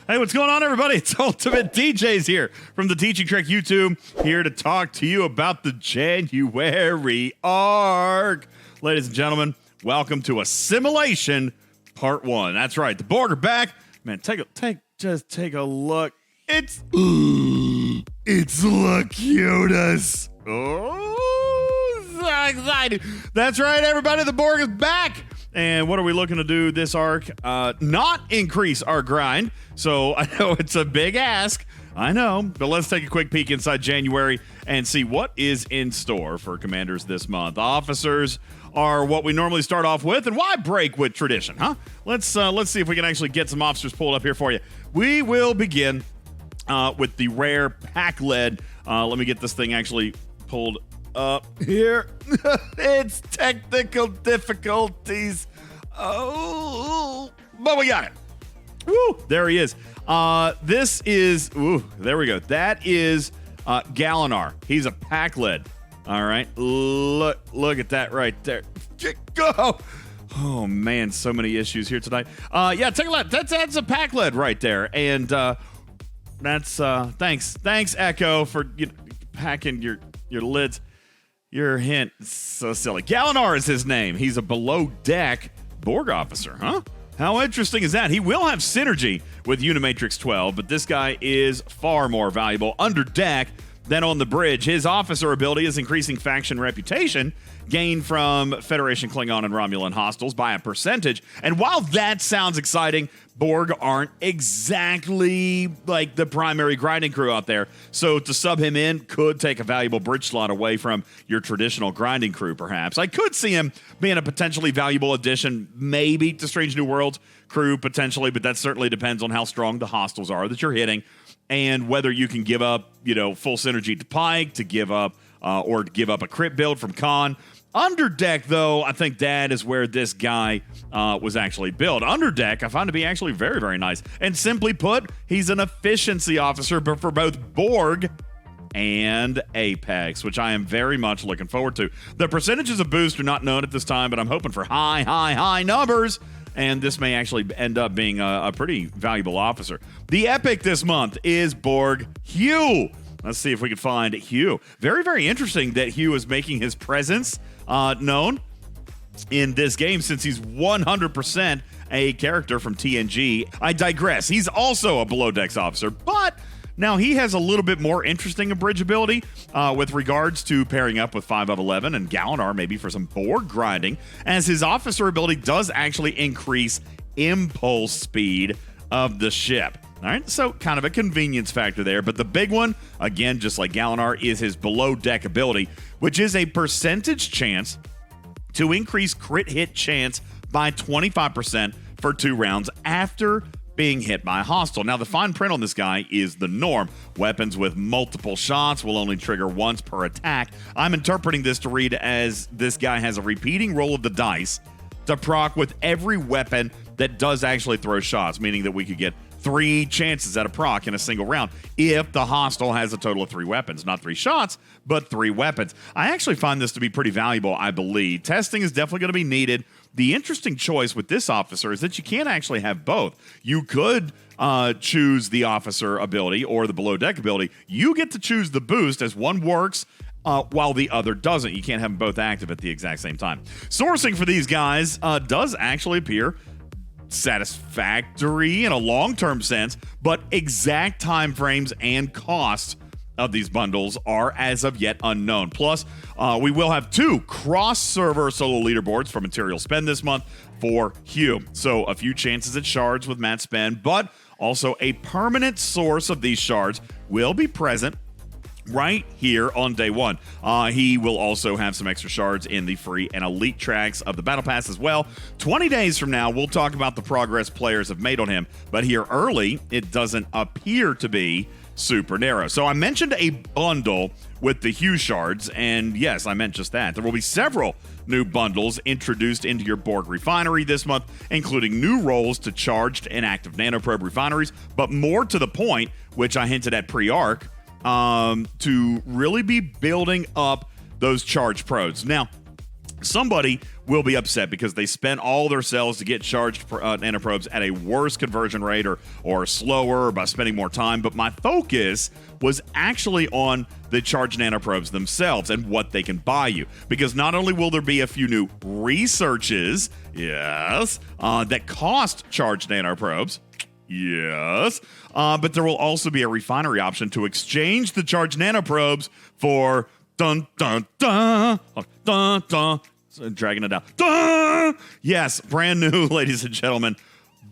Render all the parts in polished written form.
Hey, what's going on, everybody? It's UltimatDjz here from the Teaching Trek YouTube, here to talk to you about the January arc. Ladies and gentlemen, welcome to Assimilation Part 1. That's right, the Borg are back. Man, just take a look. It's Locutus. Oh, so excited. That's right, everybody, the Borg is back. And what are we looking to do this arc? Not increase our grind. So I know it's a big ask. I know. But let's take a quick peek inside January and see what is in store for commanders this month. Officers are what we normally start off with. And why break with tradition, huh? Let's see if we can actually get some officers pulled up here for you. We will begin with the rare pack-led. Let me get this thing actually pulled up here. It's technical difficulties. Oh, but we got it. Woo, there he is. This is, there we go. That is Galinar. He's a pack lead. All right. Look at that right there. Go. Oh man, so many issues here tonight. Yeah, take a look. That's a pack lead right there. And that's thanks Echo for packing your lids. Your hint is so silly. Galinar is his name. He's a below deck Borg officer, huh? How interesting is that? He will have synergy with Unimatrix 12, but this guy is far more valuable under deck than on the bridge. His officer ability is increasing faction reputation gained from Federation, Klingon, and Romulan hostiles by a percentage. And while that sounds exciting, Borg aren't exactly like the primary grinding crew out there. So to sub him in could take a valuable bridge slot away from your traditional grinding crew, perhaps. I could see him being a potentially valuable addition, maybe to Strange New Worlds crew, potentially, but that certainly depends on how strong the hostiles are that you're hitting and whether you can give up, full synergy to Pike, to give up, or to give up a crit build from Khan. Underdeck, though, I think that is where this guy was actually built. Underdeck, I find to be actually very, very nice. And simply put, he's an efficiency officer but for both Borg and Apex, which I am very much looking forward to. The percentages of boost are not known at this time, but I'm hoping for high numbers. And this may actually end up being a pretty valuable officer. The epic this month is Borg Hugh. Let's see if we can find Hugh. Very, very interesting that Hugh is making his presence known in this game since he's 100% a character from TNG. I digress. He's also a below decks officer, but now he has a little bit more interesting abridgeability with regards to pairing up with 5 of 11 and Galinar maybe for some Borg grinding, as his officer ability does actually increase impulse speed of the ship. All right, so kind of a convenience factor there. But the big one, again, just like Galinar, is his below deck ability, which is a percentage chance to increase crit hit chance by 25% for 2 rounds after being hit by a hostile. Now, the fine print on this guy is the norm. Weapons with multiple shots will only trigger once per attack. I'm interpreting this to read as this guy has a repeating roll of the dice to proc with every weapon that does actually throw shots, meaning that we could get 3 chances at a proc in a single round if the hostile has a total of 3 weapons. Not 3 shots, but 3 weapons. I actually find this to be pretty valuable, I believe. Testing is definitely going to be needed. The interesting choice with this officer is that you can't actually have both. You could choose the officer ability or the below deck ability. You get to choose the boost as one works while the other doesn't. You can't have them both active at the exact same time. Sourcing for these guys does actually appear satisfactory in a long-term sense, but exact time frames and costs of these bundles are as of yet unknown. Plus, we will have 2 cross-server solo leaderboards for material spend this month for Hugh. So a few chances at shards with Matt spend, but also a permanent source of these shards will be present right here on day 1. He will also have some extra shards in the free and elite tracks of the battle pass as well. 20 days from now, we'll talk about the progress players have made on him, but here early, it doesn't appear to be super narrow. So I mentioned a bundle with the Hugh shards, and yes, I meant just that. There will be several new bundles introduced into your Borg Refinery this month, including new roles to charged and active nanoprobe refineries, but more to the point, which I hinted at pre-arc, to really be building up those charge probes. Now, somebody will be upset because they spent all their cells to get charged nanoprobes at a worse conversion rate or slower or by spending more time. But my focus was actually on the charged nanoprobes themselves and what they can buy you. Because not only will there be a few new researches, yes, that cost charged nanoprobes, yes, but there will also be a refinery option to exchange the charged nanoprobes for dun dun dun dun dun. Dragging it down. Dun! Yes, brand new, ladies and gentlemen.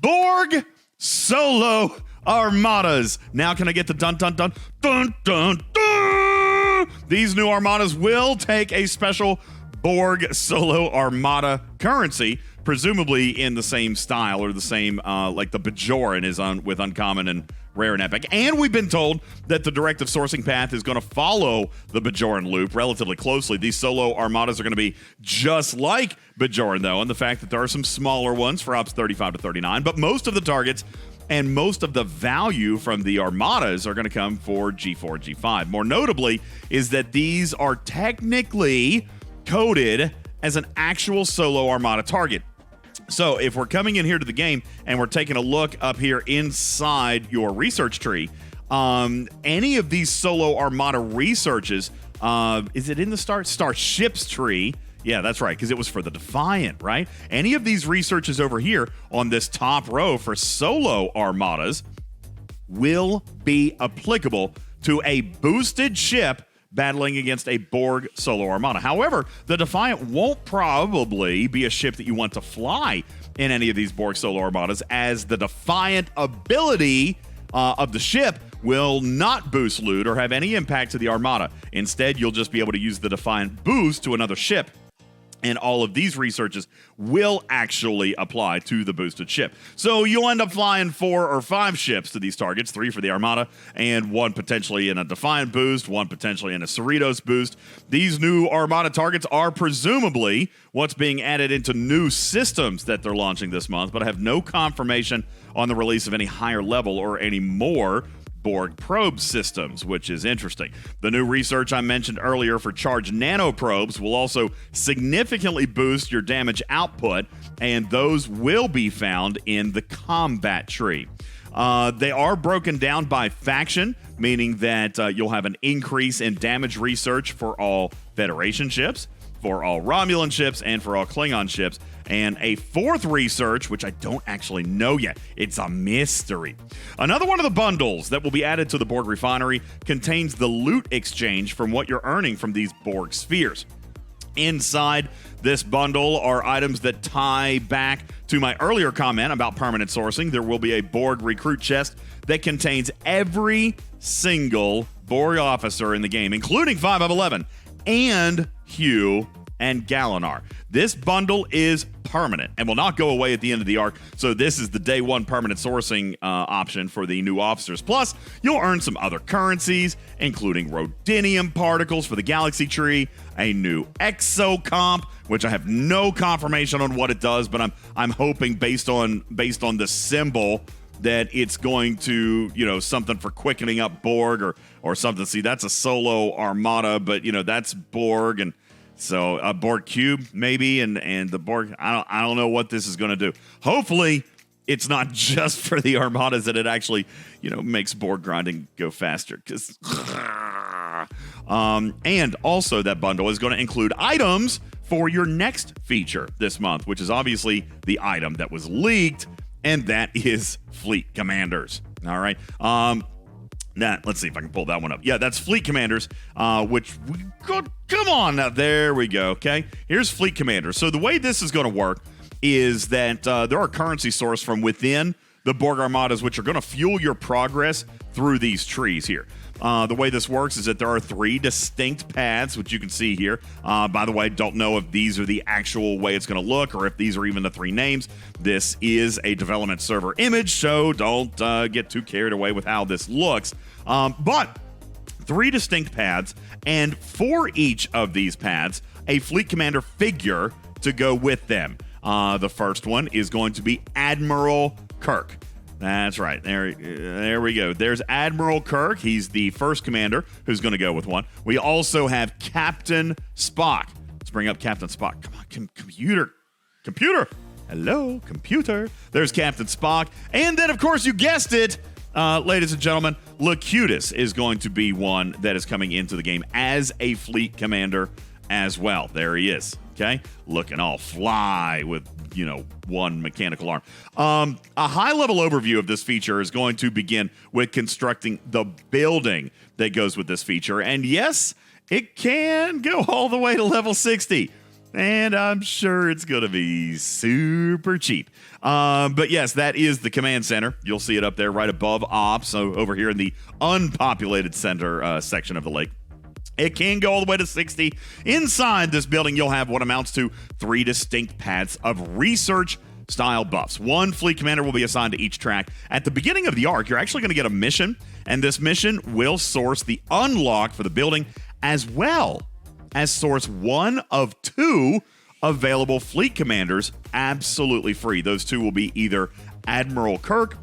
Borg Solo Armadas. Now can I get the dun dun dun dun dun dun? These new Armadas will take a special Borg Solo Armada currency, presumably in the same style or the same, like the Bajoran is on with uncommon and rare and epic. And we've been told that the directive sourcing path is going to follow the Bajoran loop relatively closely. These solo armadas are going to be just like Bajoran, though, and the fact that there are some smaller ones for ops 35 to 39, but most of the targets and most of the value from the armadas are going to come for G4, G5. More notably is that these are technically coded as an actual solo armada target. So if we're coming in here to the game and we're taking a look up here inside your research tree, any of these solo armada researches, is it in the Starships tree? Yeah, that's right, because it was for the Defiant, right? Any of these researches over here on this top row for solo armadas will be applicable to a boosted ship battling against a Borg solo armada. However, the Defiant won't probably be a ship that you want to fly in any of these Borg solo armadas, as the Defiant ability of the ship will not boost loot or have any impact to the armada. Instead, you'll just be able to use the Defiant boost to another ship. And all of these researches will actually apply to the boosted ship. So you'll end up flying 4 or 5 ships to these targets, 3 for the Armada, and 1 potentially in a Defiant boost, 1 potentially in a Cerritos boost. These new Armada targets are presumably what's being added into new systems that they're launching this month, but I have no confirmation on the release of any higher level or any more Borg probe systems, which is interesting. The new research I mentioned earlier for charged nanoprobes will also significantly boost your damage output, and those will be found in the combat tree. They are broken down by faction, meaning that you'll have an increase in damage research for all Federation ships, for all Romulan ships, and for all Klingon ships, and a 4th research, which I don't actually know yet. It's a mystery. Another one of the bundles that will be added to the Borg Refinery contains the loot exchange from what you're earning from these Borg spheres. Inside this bundle are items that tie back to my earlier comment about permanent sourcing. There will be a Borg recruit chest that contains every single Borg officer in the game, including 5 of 11, and Hugh and Galinar. This bundle is permanent and will not go away at the end of the arc, so this is the day 1 permanent sourcing option for the new officers. Plus, you'll earn some other currencies, including Rhodinium particles for the Galaxy Tree, a new Exo comp, which I have no confirmation on what it does, but I'm hoping based on the symbol that it's going to, something for quickening up Borg or something. See, that's a solo armada, but that's Borg, and so a Borg cube maybe, and the Borg. I don't know what this is going to do. Hopefully, it's not just for the armadas that it actually makes Borg grinding go faster. Because and also that bundle is going to include items for your next feature this month, which is obviously the item that was leaked, and that is Fleet Commanders. All right. Let's see if I can pull that one up. Yeah, that's Fleet Commanders, which we got. Come on now. There we go. Okay. Here's Fleet Commanders. So the way this is going to work is that there are currency sourced from within the Borg Armadas, which are going to fuel your progress through these trees here. The way this works is that there are 3 distinct paths, which you can see here. By the way, don't know if these are the actual way it's going to look or if these are even the 3 names. This is a development server image, so don't get too carried away with how this looks. But 3 distinct paths, and for each of these paths, a Fleet Commander figure to go with them. The first one is going to be Admiral Kirk. That's right. There we go. There's Admiral Kirk. He's the first commander who's going to go with one. We also have Captain Spock. Let's bring up Captain Spock. Come on, computer. Hello, computer. There's Captain Spock. And then, of course, you guessed it, ladies and gentlemen, Locutus is going to be one that is coming into the game as a fleet commander as well. There he is, okay? Looking all fly with, one mechanical arm. A high-level overview of this feature is going to begin with constructing the building that goes with this feature. And yes, it can go all the way to level 60. And I'm sure it's going to be super cheap. But yes, that is the command center. You'll see it up there right above ops, so over here in the unpopulated center section of the lake. It can go all the way to 60. Inside this building, you'll have what amounts to 3 distinct paths of research-style buffs. One fleet commander will be assigned to each track. At the beginning of the arc, you're actually going to get a mission, and this mission will source the unlock for the building as well as source 1 of 2 available fleet commanders absolutely free. Those 2 will be either Admiral Kirk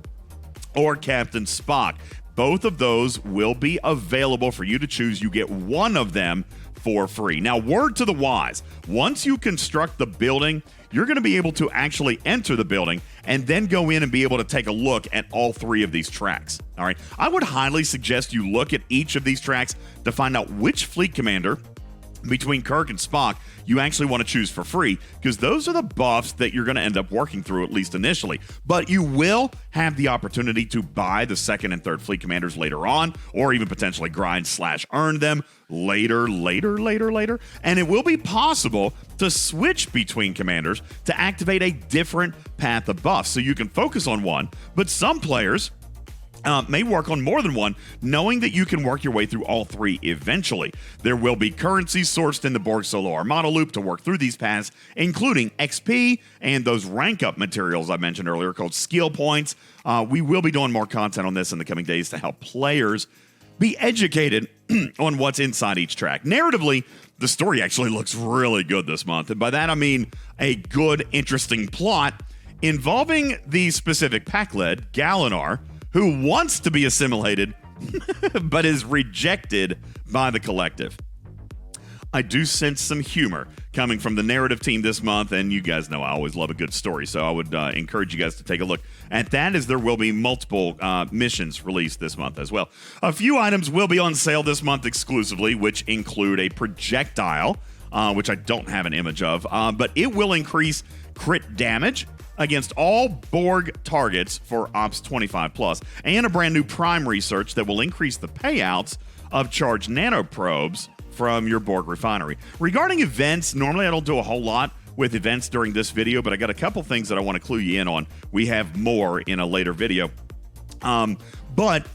or Captain Spock. Both of those will be available for you to choose. You get one of them for free. Now, word to the wise, once you construct the building, you're going to be able to actually enter the building and then go in and be able to take a look at all 3 of these tracks. All right. I would highly suggest you look at each of these tracks to find out which fleet commander between Kirk and Spock you actually want to choose for free, because those are the buffs that you're going to end up working through, at least initially. But you will have the opportunity to buy the 2nd and 3rd fleet commanders later on, or even potentially grind/earn them later. And it will be possible to switch between commanders to activate a different path of buffs, so you can focus on one, but some players may work on more than one, knowing that you can work your way through all 3 eventually. There will be currencies sourced in the Borg Solo Armada loop to work through these paths, including XP and those rank-up materials I mentioned earlier called skill points. We will be doing more content on this in the coming days to help players be educated on what's inside each track. Narratively, the story actually looks really good this month, and by that I mean a good, interesting plot involving the specific pack-led Galinar, who wants to be assimilated, but is rejected by the collective. I do sense some humor coming from the narrative team this month, and you guys know I always love a good story, so I would encourage you guys to take a look at that, as there will be multiple missions released this month as well. A few items will be on sale this month exclusively, which include a projectile, which I don't have an image of, but it will increase crit damage against all Borg targets for Ops 25+, and a brand new Prime research that will increase the payouts of charged nanoprobes from your Borg Refinery. Regarding events, normally I don't do a whole lot with events during this video, but I got a couple things that I want to clue you in on. We have more in a later video. But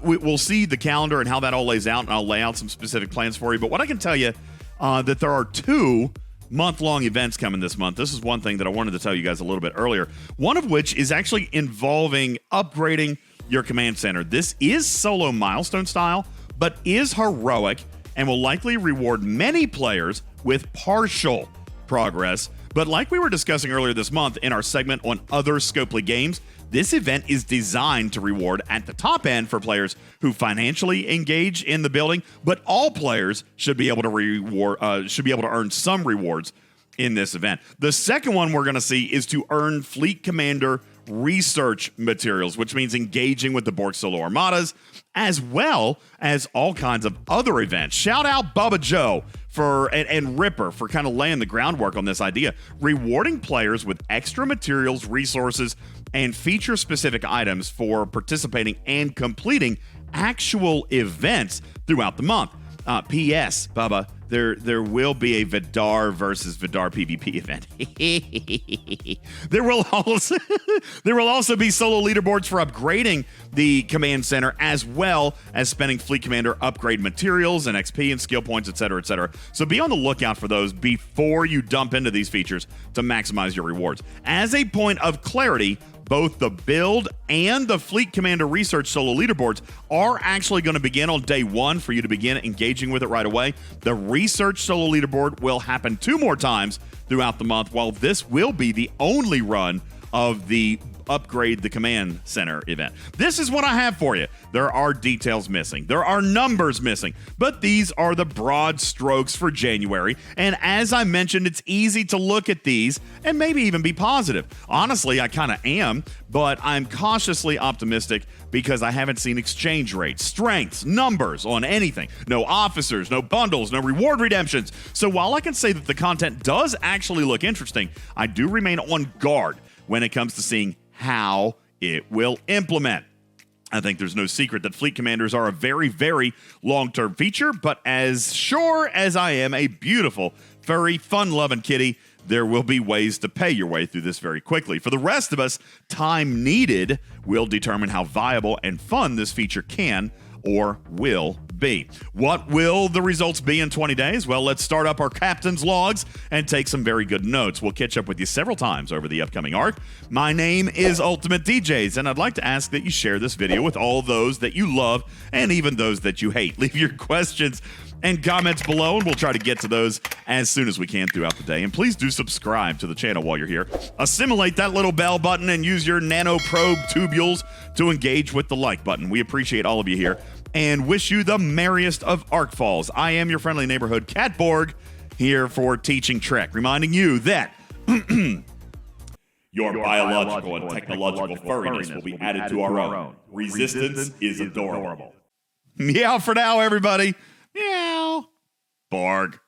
we'll see the calendar and how that all lays out, and I'll lay out some specific plans for you. But what I can tell you, that there are 2 month-long events coming this month. This is one thing that I wanted to tell you guys a little bit earlier, one of which is actually involving upgrading your command center. This is solo milestone style, but is heroic and will likely reward many players with partial progress. But like we were discussing earlier this month in our segment on other Scopely games, this event is designed to reward at the top end for players who financially engage in the building, but all players should be able to earn some rewards in this event. The second one we're going to see is to earn Fleet Commander research materials, which means engaging with the Borg Solo Armadas, as well as all kinds of other events. Shout out Bubba Joe and Ripper for kind of laying the groundwork on this idea, rewarding players with extra materials, resources, and feature-specific items for participating and completing actual events throughout the month. P.S. Bubba, there will be a Vidar versus Vidar PvP event. There will also be solo leaderboards for upgrading the command center, as well as spending Fleet Commander upgrade materials and XP and skill points, etc., etc. So be on the lookout for those before you dump into these features to maximize your rewards. As a point of clarity, both the build and the Fleet Commander Research solo leaderboards are actually going to begin on day 1 for you to begin engaging with it right away. The Research solo leaderboard will happen 2 more times throughout the month, while this will be the only run of the upgrade the command center event. This is what I have for you. There are details missing. There are numbers missing. But these are the broad strokes for January. And as I mentioned, it's easy to look at these and maybe even be positive. Honestly, I kind of am, but I'm cautiously optimistic because I haven't seen exchange rates, strengths, numbers on anything. No officers, no bundles, no reward redemptions. So while I can say that the content does actually look interesting, I do remain on guard when it comes to seeing how it will implement. I think there's no secret that fleet commanders are a very, very long-term feature, but as sure as I am a beautiful, furry, fun-loving kitty, there will be ways to pay your way through this very quickly. For the rest of us, time needed will determine how viable and fun this feature can or will be. What will the results be in 20 days? Well, let's start up our captain's logs and take some very good notes. We'll catch up with you several times over the upcoming arc. My name is UltimatDjz, and I'd like to ask that you share this video with all those that you love and even those that you hate. Leave your questions and comments below, and we'll try to get to those as soon as we can throughout the day. And please do subscribe to the channel while you're here. Assimilate that little bell button and use your nano probe tubules to engage with the like button. We appreciate all of you here and wish you the merriest of ArcFalls. I am your friendly neighborhood cat Borg, here for Teaching Trek, reminding you that your biological and technological furriness will be added to our own. Resistance is adorable. Meow for now, everybody. Meow. Borg.